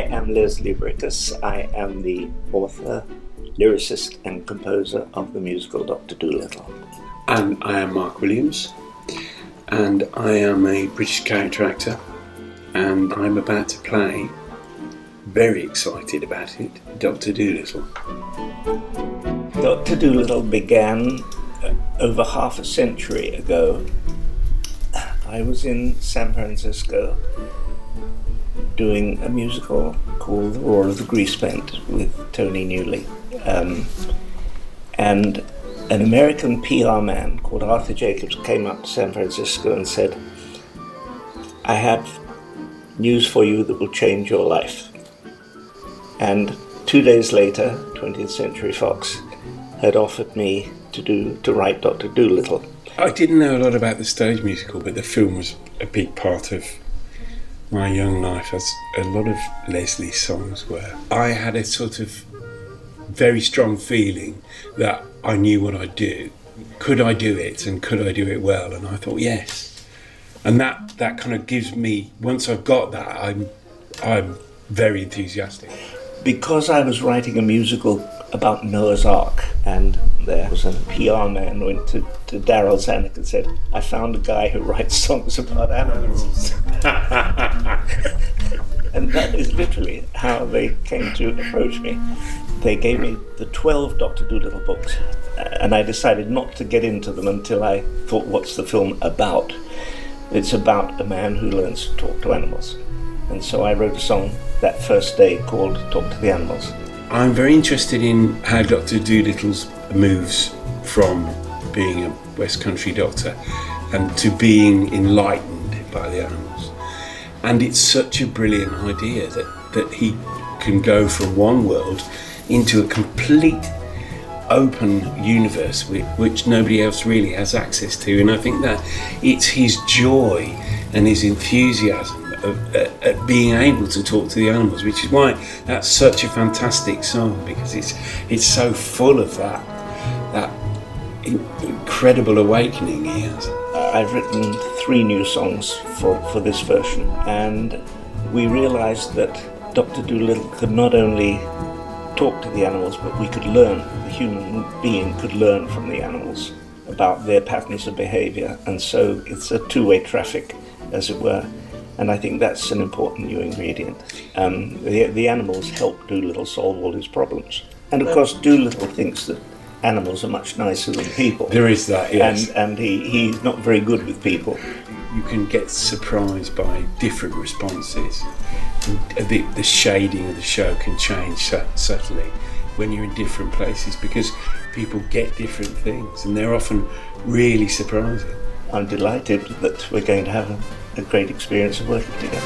am Leslie Brickus. I am the author, lyricist and composer of the musical Dr. Dolittle. And I am Mark Williams, and I am a British character actor, and I'm about to play, very excited about it, Dr. Dolittle. Dr. Dolittle began over half a century ago. I was in San Francisco doing a musical called The Roar of the Grease Paint with Tony Newley. And an American PR man called Arthur Jacobs came up to San Francisco and said, "I have news for you that will change your life." And 2 days later, 20th Century Fox had offered me to write Dr. Dolittle. I didn't know a lot about the stage musical, but the film was a big part of my young life, as a lot of Leslie's songs were. I had a sort of very strong feeling that I knew what I'd do. Could I do it, and could I do it well? And I thought, yes. And that kind of gives me, once I've got that, I'm very enthusiastic. Because I was writing a musical about Noah's Ark, and there was a PR man who went to Daryl Zanuck and said, "I found a guy who writes songs about animals." And that is literally how they came to approach me. They gave me the 12 Dr. Dolittle books, and I decided not to get into them until I thought, what's the film about? It's about a man who learns to talk to animals. And so I wrote a song that first day called Talk to the Animals. I'm very interested in how Dr. Dolittle moves from being a West Country doctor and to being enlightened by the animals. And it's such a brilliant idea that he can go from one world into a complete open universe which nobody else really has access to. And I think that it's his joy and his enthusiasm at being able to talk to the animals, which is why that's such a fantastic song, because it's so full of that incredible awakening he has. I've written 3 new songs for this version, and we realized that Dr. Dolittle could not only talk to the animals, but we could learn, the human being could learn from the animals about their patterns of behavior, and so it's a two-way traffic, as it were. And I think that's an important new ingredient. The animals help Dolittle solve all his problems. And of course, Dolittle thinks that animals are much nicer than people. There is that, yes. And he's not very good with people. You can get surprised by different responses. The shading of the show can change subtly when you're in different places, because people get different things, and they're often really surprising. I'm delighted that we're going to have a great experience of working together.